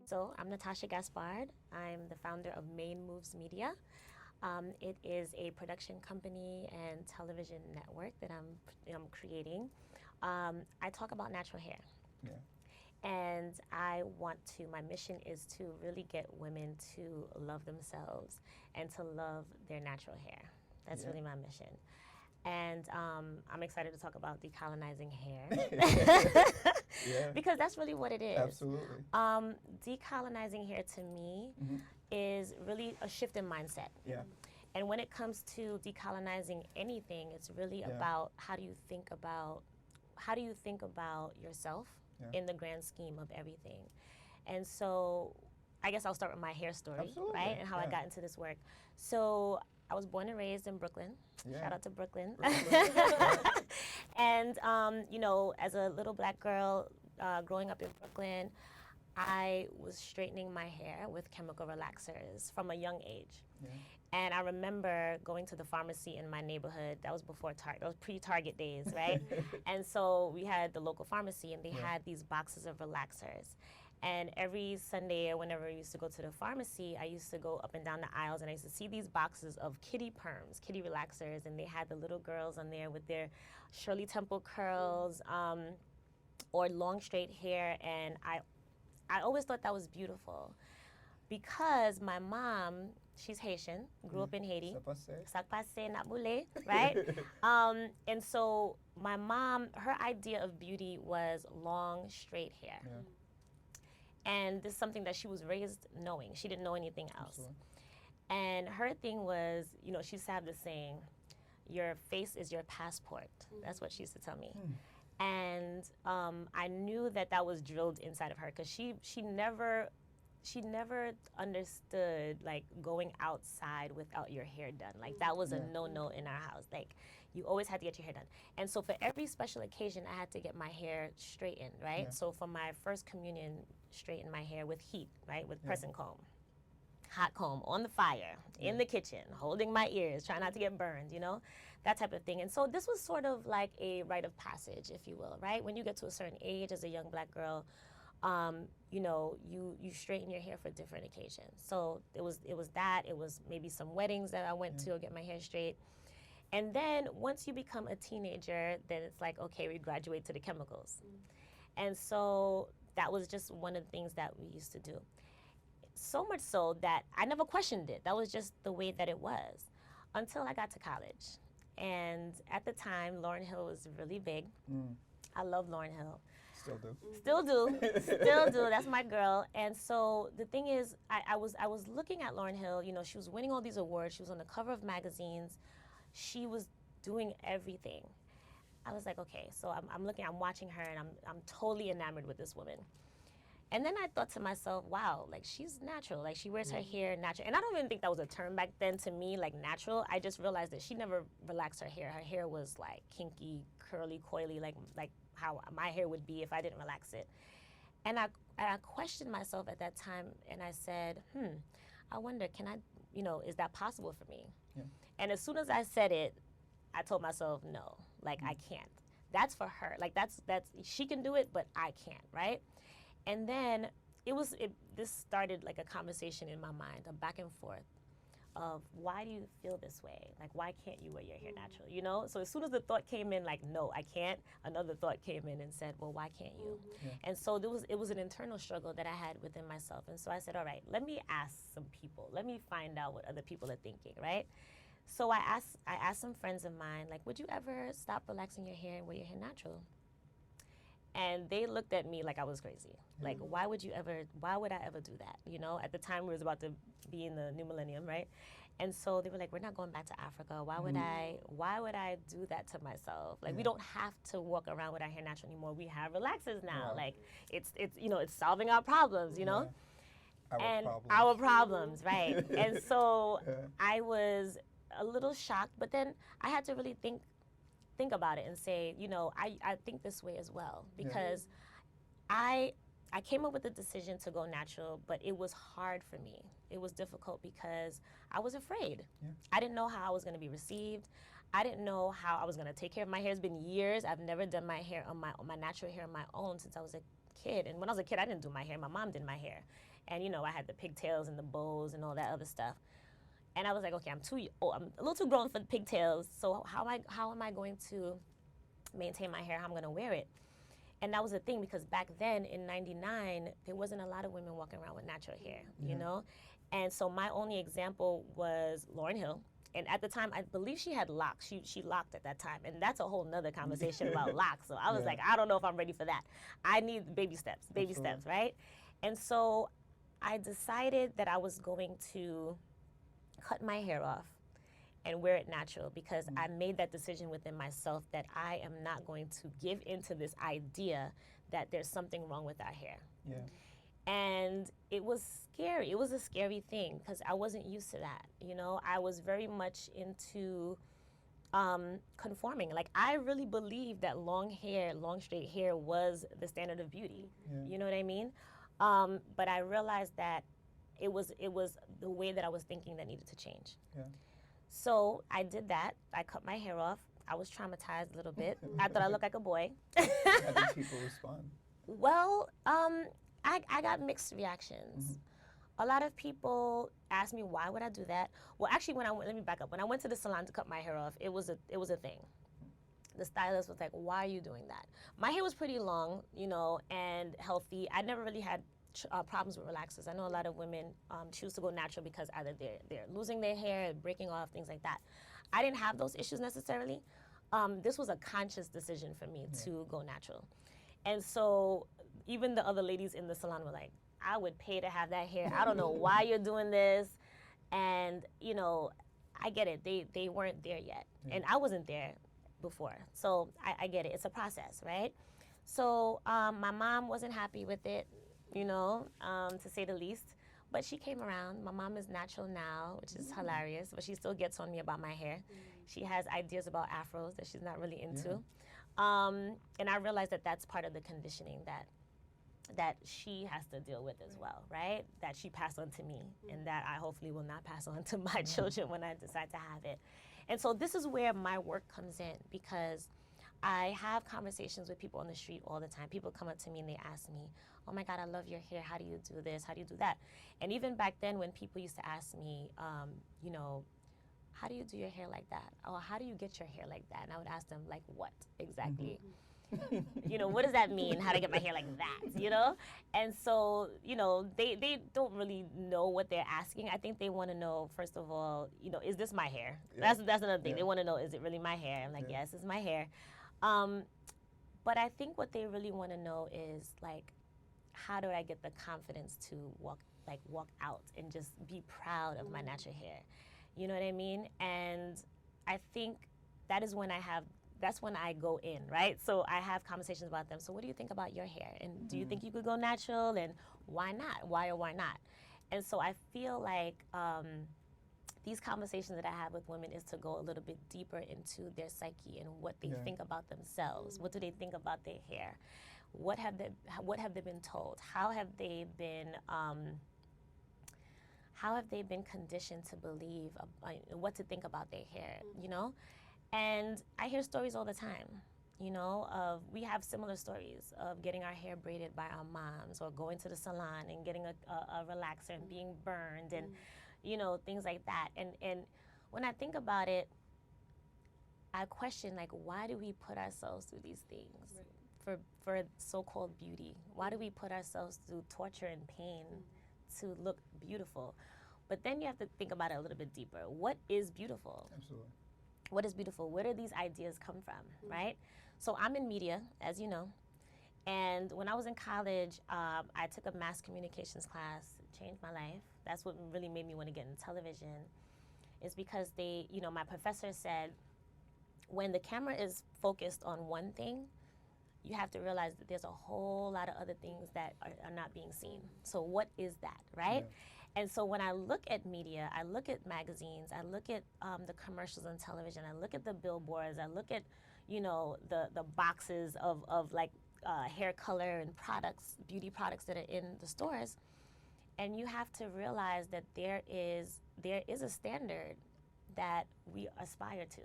So I'm Natasha Gaspard. I'm the founder of Main Moves Media. It is a production company and television network that I'm creating. I talk about natural hair. Yeah. And my mission is to really get women to love themselves and to love their natural hair. That's Yeah. really my mission. And I'm excited to talk about decolonizing hair Yeah. because that's really what it is. Absolutely. Decolonizing hair to me Mm-hmm. is really a shift in mindset. Yeah. And when it comes to decolonizing anything, it's really Yeah. about how do you think about yourself Yeah. in the grand scheme of everything. And so I guess I'll start with my hair story, Absolutely. right? And how I Yeah. got into this work. So I was born and raised in Brooklyn. Yeah. Shout out to Brooklyn. Brooklyn. And, as a little black girl growing up in Brooklyn, I was straightening my hair with chemical relaxers from a young age. Yeah. And I remember going to the pharmacy in my neighborhood. That was before Target. That was pre-Target days, right? And so we had the local pharmacy, and they Yeah. had these boxes of relaxers. And every Sunday or whenever I used to go to the pharmacy, I used to go up and down the aisles, and I used to see these boxes of kitty perms, kitty relaxers, and they had the little girls on there with their Shirley Temple curls or long straight hair, and I always thought that was beautiful because my mom, she's Haitian, grew up in Haiti. Ça passe? Sak passe, nak boule, right? And so my mom, her idea of beauty was long, straight hair. Yeah. And this is something that she was raised knowing. She didn't know anything else. Absolutely. And her thing was, she used to have this saying, your face is your passport. That's what she used to tell me. And I knew that was drilled inside of her because she never understood like going outside without your hair done. Like that was a no-no in our house. Like you always had to get your hair done. And so for every special occasion, I had to get my hair straightened, right? Yeah. So for my first communion, straighten my hair with heat, right? With press and comb. Hot comb on the fire, in the kitchen, holding my ears, trying not to get burned, that type of thing. And so this was sort of like a rite of passage, if you will, right? When you get to a certain age as a young black girl, you straighten your hair for different occasions. So it was that. It was maybe some weddings that I went to get my hair straight. And then once you become a teenager, then it's like, okay, we graduate to the chemicals. And so that was just one of the things that we used to do. So much so that I never questioned it. That was just the way that it was until I got to college. And at the time, Lauryn Hill was really big. I love Lauryn Hill. Still do. Still do. Still do. That's my girl. And so the thing is, I was looking at Lauryn Hill. She was winning all these awards. She was on the cover of magazines. She was doing everything. I was like, okay. So I'm watching her, and I'm totally enamored with this woman. And then I thought to myself, wow, like she's natural. Like she wears her hair natural. And I don't even think that was a term back then to me, like natural. I just realized that she never relaxed her hair. Her hair was like kinky, curly, coily, like how my hair would be if I didn't relax it. And I questioned myself at that time, and I said, I wonder, can I, is that possible for me? Yeah. And as soon as I said it, I told myself, no, like I can't. That's for her. Like that's she can do it, but I can't, right? And then this started like a conversation in my mind, a back and forth of why do you feel this way? Like, why can't you wear your hair natural, So as soon as the thought came in, like, no, I can't, another thought came in and said, well, why can't you? Yeah. And so it was an internal struggle that I had within myself. And so I said, all right, let me ask some people. Let me find out what other people are thinking, right? So I asked some friends of mine, like, would you ever stop relaxing your hair and wear your hair natural? And they looked at me like I was crazy. Like, why would I ever do that? At the time we was about to be in the new millennium, right? And so they were like, we're not going back to Africa. Why would I do that to myself? Like, we don't have to walk around with our hair natural anymore. We have relaxers now. Yeah. Like, it's solving our problems, Yeah. Our problems, right? And so Yeah. I was a little shocked, but then I had to really think about it and say, I think this way as well, because I came up with the decision to go natural, but it was hard for me. It was difficult because I was afraid. Yeah. I didn't know how I was going to be received. I didn't know how I was going to take care of my hair. It's been years. I've never done my hair on my natural hair on my own since I was kid. And when I was a kid, I didn't do my hair. My mom did my hair. And, you know, I had the pigtails and the bows and all that other stuff. And I was like, okay, I'm a little too grown for the pigtails. So how am I going to maintain my hair? How I'm going to wear it? And that was the thing, because back then in '99, there wasn't a lot of women walking around with natural hair, you know? And so my only example was Lauryn Hill. And at the time, I believe she had locks. She locked at that time. And that's a whole nother conversation about locks. So I was like, I don't know if I'm ready for that. I need baby steps, right? And so I decided that I was going to cut my hair off and wear it natural, because I made that decision within myself that I am not going to give into this idea that there's something wrong with our hair. Yeah. And it was scary. It was a scary thing because I wasn't used to that. You know, I was very much into conforming. Like, I really believed that long straight hair was the standard of beauty. Yeah. You know what I mean? But I realized that it was the way that I was thinking that needed to change. Yeah. So I did that. I cut my hair off. I was traumatized a little bit. I thought I looked like a boy. How did people respond? Well, I got mixed reactions. A lot of people asked me, why would I do that? Well, actually, let me back up. When I went to the salon to cut my hair off, it was a thing. The stylist was like, why are you doing that? My hair was pretty long, you know, and healthy. I never really had problems with relaxers. I know a lot of women choose to go natural because either they're losing their hair, breaking off, things like that. I didn't have those issues necessarily. This was a conscious decision for me to go natural. And so even the other ladies in the salon were like, I would pay to have that hair. I don't know why you're doing this. And, you know, I get it. They weren't there yet. And I wasn't there before. So I get it. It's a process, right? So my mom wasn't happy with it, you know, to say the least. But she came around. My mom is natural now, which is hilarious. But she still gets on me about my hair. She has ideas about afros that she's not really into. And I realized that that's part of the conditioning that she has to deal with as well, right? That she passed on to me, and that I hopefully will not pass on to my children when I decide to have it. And so this is where my work comes in, because I have conversations with people on the street all the time. People come up to me and they ask me, oh my God, I love your hair. How do you do this? How do you do that? And even back then when people used to ask me, you know, how do you do your hair like that? Or how do you get your hair like that? And I would ask them, like, what exactly? You know, what does that mean, how to get my hair like that, you know? And so, you know, they don't really know what they're asking. I think they want to know, first of all, you know, is this my hair? That's another thing. They want to know, is it really my hair? I'm like, yes, it's my hair. But I think what they really want to know is, like, how do I get the confidence to walk out and just be proud of my natural hair? You know what I mean? And I think that's when I go in, right? So I have conversations about them. So what do you think about your hair? And do you think you could go natural? And why not? Why or why not? And so I feel like these conversations that I have with women is to go a little bit deeper into their psyche and what they think about themselves. What do they think about their hair? What have they been told? How have they been conditioned to believe what to think about their hair, you know? And I hear stories all the time, you know, we have similar stories of getting our hair braided by our moms, or going to the salon and getting a relaxer and being burned and, you know, things like that. And when I think about it, I question, like, why do we put ourselves through these things for so-called beauty? Why do we put ourselves through torture and pain to look beautiful? But then you have to think about it a little bit deeper. What is beautiful? Absolutely. What is beautiful? Where do these ideas come from, right? So I'm in media, as you know, and when I was in college, I took a mass communications class. It changed my life. That's what really made me want to get into television, is because my professor said, when the camera is focused on one thing, you have to realize that there's a whole lot of other things that are not being seen. So what is that, right? Yeah. And so when I look at media, I look at magazines, I look at the commercials on television, I look at the billboards, I look at, you know, the boxes of hair color and products, beauty products that are in the stores, and you have to realize that there is a standard that we aspire to.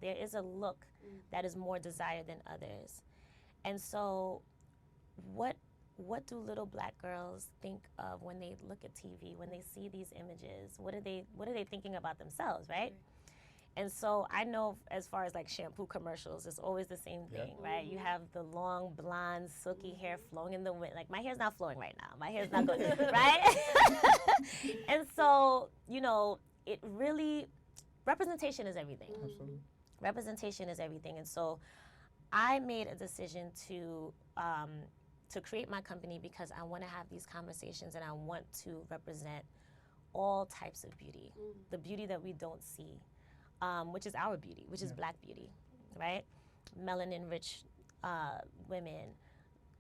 There is a look that is more desired than others. And so what what do little black girls think of when they look at TV, when they see these images? What are they thinking about themselves, right? And so I know as far as like shampoo commercials, it's always the same thing, right? You have the long, blonde, silky hair flowing in the wind. Like, my hair's not flowing right now. My hair's not going, right? And so, it really, representation is everything. Absolutely. Representation is everything. And so I made a decision to create my company because I want to have these conversations and I want to represent all types of beauty, the beauty that we don't see. Which is our beauty, which is black beauty, right? Melanin-rich women,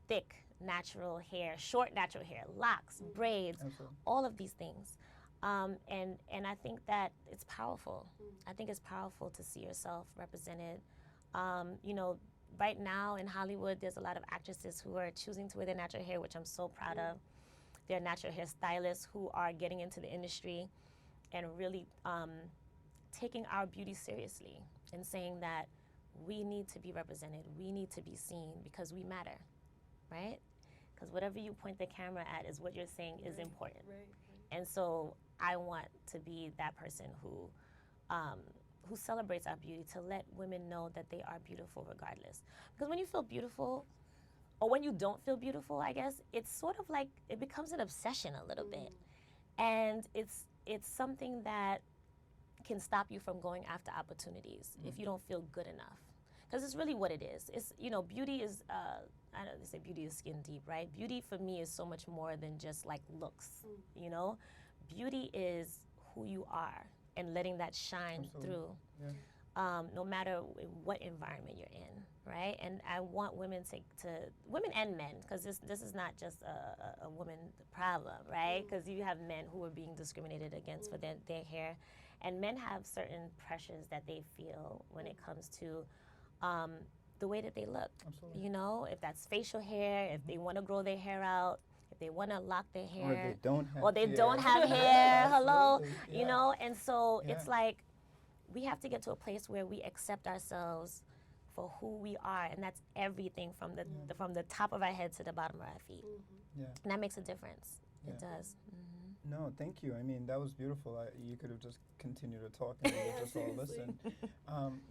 thick natural hair, short natural hair, locks, braids, all of these things. And I think that it's powerful. I think it's powerful to see yourself represented. Right now in Hollywood, there's a lot of actresses who are choosing to wear their natural hair, which I'm so proud of. There are natural hair stylists who are getting into the industry and really taking our beauty seriously and saying that we need to be represented, we need to be seen because we matter, right? Because whatever you point the camera at is what you're saying is important. And so I want to be that person who celebrates our beauty, to let women know that they are beautiful regardless. Because when you feel beautiful, or when you don't feel beautiful, I guess, it's sort of like, it becomes an obsession a little bit. And it's something that can stop you from going after opportunities if you don't feel good enough. Because it's really what it is. It's, beauty is, I know they say beauty is skin deep, right? Beauty for me is so much more than just like looks, Beauty is who you are and letting that shine through, no matter what environment you're in, right? And I want women to women and men, because this is not just a woman problem, right? Because you have men who are being discriminated against for their hair. And men have certain pressures that they feel when it comes to the way that they look. Absolutely. If that's facial hair, if they want to grow their hair out, if they want to lock their hair. Or they don't have Or they hair. don't have hair, hello. Yeah. And so it's like, we have to get to a place where we accept ourselves for who we are, and that's everything from the top of our head to the bottom of our feet. Yeah. And that makes a difference. Yeah. It does. No, thank you. I mean, that was beautiful. You could have just continued to talk and we would just all listen.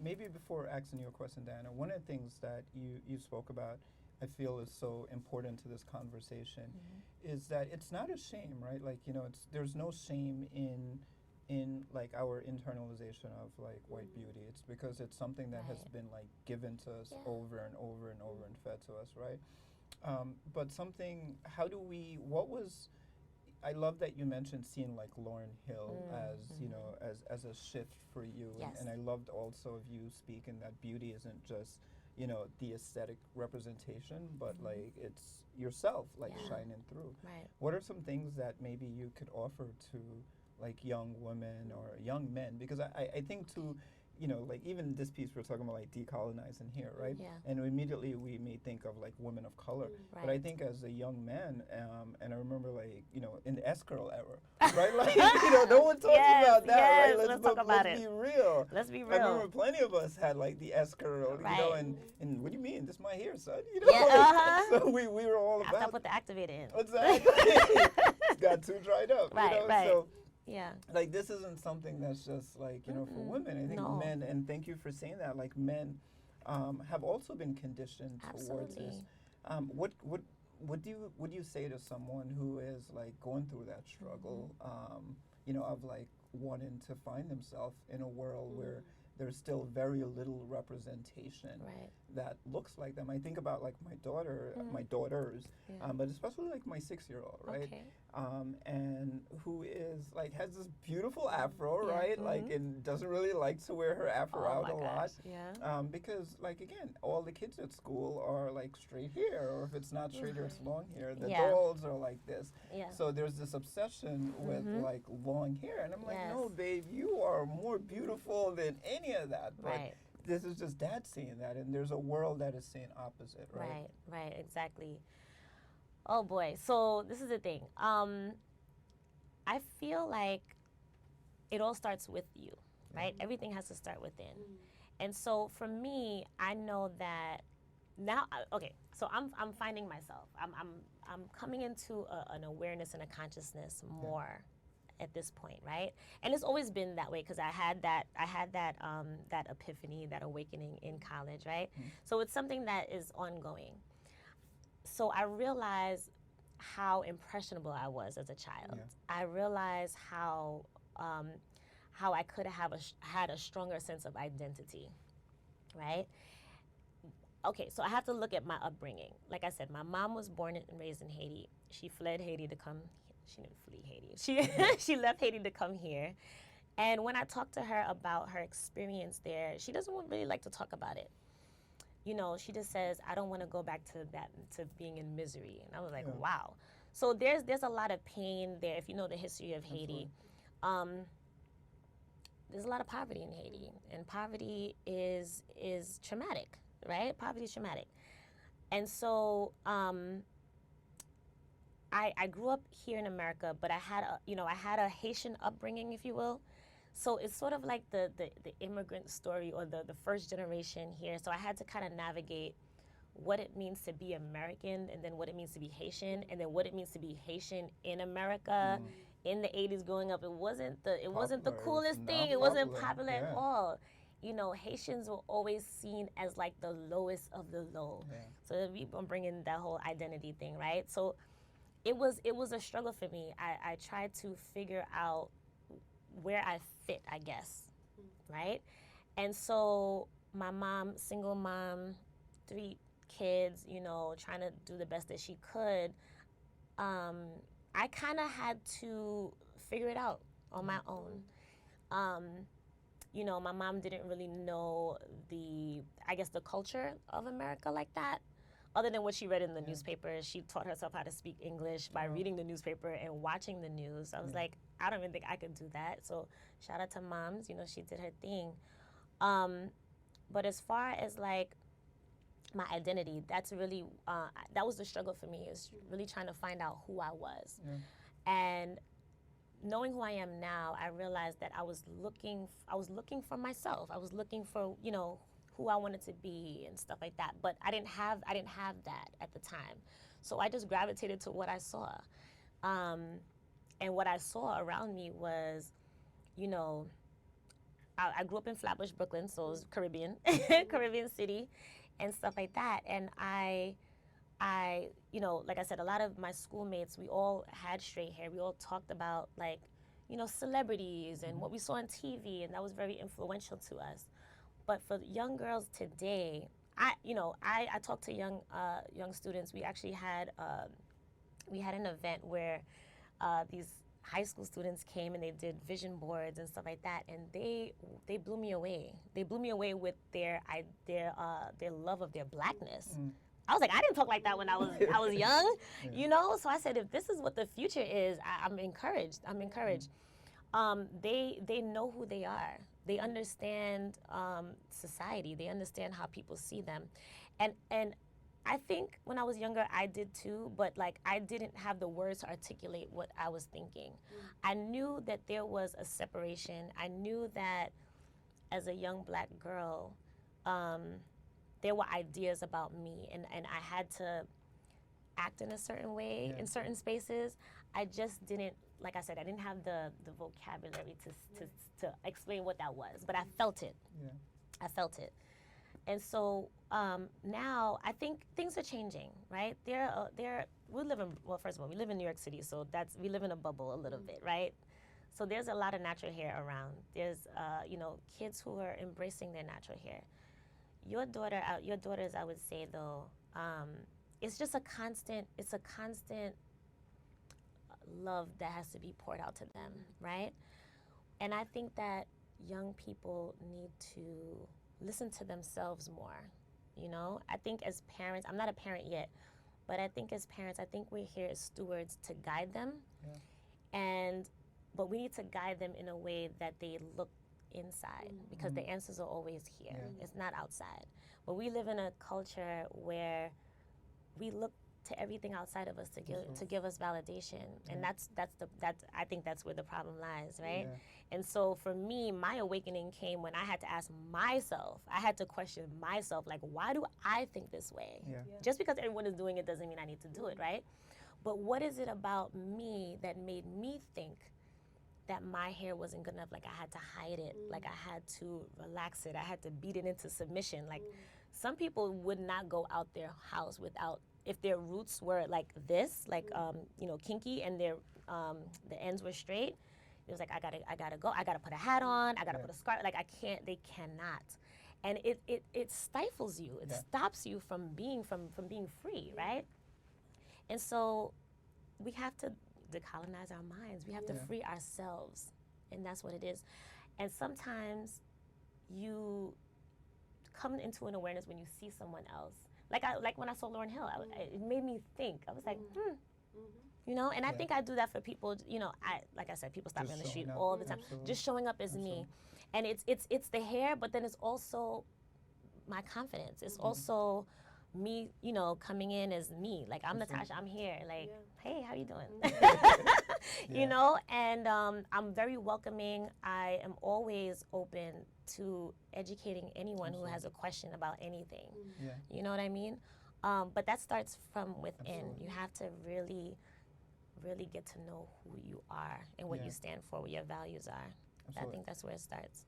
Maybe before asking you a question, Diana, one of the things that you spoke about, I feel is so important to this conversation, is that it's not a shame, right? Like, there's no shame in like our internalization of like white beauty. It's because it's something that has been like given to us over and over and over and fed to us, right? But I love that you mentioned seeing like Lauryn Hill as a shift for you, and I loved also of you speaking that beauty isn't just the aesthetic representation, but like it's yourself like shining through. Right. What are some things that maybe you could offer to like young women or young men? Because I think too, like even this piece we're talking about like decolonizing here, right? Yeah. And immediately we may think of like women of color, but I think as a young man, and I remember like in the S-Girl era, right? Like no one talks about that, right? Let's talk about let's be real. Let's be real. I remember plenty of us had like the S-Girl, and what do you mean? This is my hair, son. So we were all After I about. put the activator in. Exactly. Got too dried up. Right. So, yeah. like this isn't something that's just like for women. I think men, and thank you for saying that. Like men have also been conditioned towards this. What would you say to someone who is like going through that struggle? Of like wanting to find themselves in a world where there's still very little representation that looks like them. I think about like my daughter, my daughters, but especially like my 6-year-old, right? Okay. And who is like has this beautiful afro, right? Like, and doesn't really like to wear her afro out a lot. Yeah. Because like again, all the kids at school are like straight hair, or if it's not straight hair, it's long hair. The dolls are like this. Yeah. So there's this obsession with like long hair, and I'm like, no, babe, you are more beautiful than any of that. But this is just dad saying that, and there's a world that is saying opposite, right? Right, exactly. Oh boy, so this is the thing. I feel like it all starts with you, right? Everything has to start within. And so for me, I know that now, okay, so I'm finding myself. I'm coming into an awareness and a consciousness more at this point, right? And it's always been that way because I had that epiphany, that awakening in college, right? So it's something that is ongoing. So I realized how impressionable I was as a child. Yeah. I realized how I could have had a stronger sense of identity, right? Okay, so I have to look at my upbringing. Like I said, my mom was born and raised in Haiti. She fled Haiti to come. She didn't flee Haiti. She left Haiti to come here. And when I talked to her about her experience there, she doesn't really like to talk about it. You know, she just says, "I don't want to go back to being in misery." And I was like, Yeah. "Wow." So there's a lot of pain there. If you know the history of Haiti, um, there's a lot of poverty in Haiti, and poverty is traumatic, right? Poverty is traumatic, and so I grew up here in America, but I had a Haitian upbringing, if you will. So it's sort of like the immigrant story or the first generation here. So I had to kind of navigate what it means to be American and then what it means to be Haitian and then what it means to be Haitian in America. In the 80s growing up, it wasn't the Popular. It coolest was thing. not It wasn't popular. popular at Yeah. all. You know, Haitians were always seen as like the lowest of the low. Yeah. So I'm bringing that whole identity thing, right? So it was a struggle for me. I tried to figure out where I fit, I guess, right? And so my mom, single mom, 3 kids, you know, trying to do the best that she could. I kind of had to figure it out on my own. Um, you know, my mom didn't really know I guess, the culture of America like that. Other than what she read in the newspaper, she taught herself how to speak English by reading the newspaper and watching the news. I was like, I don't even think I could do that. So shout out to moms, you know, she did her thing. But as far as like my identity, that's really that was the struggle for me. Is really trying to find out who I was, and knowing who I am now, I realized that I was looking for myself. I was looking for, you know, who I wanted to be and stuff like that. But I didn't have that at the time, so I just gravitated to what I saw, and what I saw around me was, you know, I grew up in Flatbush, Brooklyn, so it was Caribbean, Caribbean city, and stuff like that. And you know, like I said, a lot of my schoolmates, we all had straight hair. We all talked about, like, you know, celebrities and what we saw on TV, and that was very influential to us. But for young girls today, I talked to young students. We actually had an event where these high school students came and they did vision boards and stuff like that, and they blew me away. They blew me away with their love of their blackness. I was like, I didn't talk like that when I was young, you know. So I said, if this is what the future is, I'm encouraged. They know who they are. They understand society. They understand how people see them, and I think when I was younger, I did too, but like I didn't have the words to articulate what I was thinking. I knew that there was a separation. I knew that as a young black girl, there were ideas about me, and I had to act in a certain way in certain spaces. I just didn't, like I said, I didn't have the vocabulary to explain what that was, but I felt it. I felt it. And so now I think things are changing, right? First of all, we live in New York City, so we live in a bubble a little bit, right? So there's a lot of natural hair around. There's, you know, kids who are embracing their natural hair. Your daughters, I would say though, it's a constant love that has to be poured out to them, right? And I think that young people need to listen to themselves more, you know? I think as parents, I'm not a parent yet, but I think as parents, I think we're here as stewards to guide them. But we need to guide them in a way that they look inside, because the answers are always here. It's not outside. But we live in a culture where we look to everything outside of us to give sure. to give us validation, and Yeah. that's I think that's where the problem lies, right? Yeah. And so for me, my awakening came when I had to ask myself. I had to question myself, like, why do I think this way? Yeah. Just because everyone is doing it doesn't mean I need to do it, right? But what is it about me that made me think that my hair wasn't good enough? Like I had to hide it, like I had to relax it, I had to beat it into submission. Like some people would not go out their house without, if their roots were like this, like kinky, and their the ends were straight. It was like I gotta go. I gotta put a hat on. I gotta put a scarf. Like I can't. They cannot, and it stifles you. It stops you from being free, right? And so we have to decolonize our minds. We have to free ourselves, and that's what it is. And sometimes you come into an awareness when you see someone else. Like when I saw Lauryn Hill, it made me think. I was like, and I think I do that for people. Like I said, people stop me on the street all the time. Absolutely. Just showing up as me, and it's the hair, but then it's also my confidence. It's also me, coming in as me. Like I'm Natasha, I'm here. Like, hey, how you doing? And I'm very welcoming. I am always open to educating anyone who has a question about anything. Yeah. You know what I mean? But that starts from within. Absolutely. You have to really, really get to know who you are and what you stand for, what your values are. Absolutely. I think that's where it starts.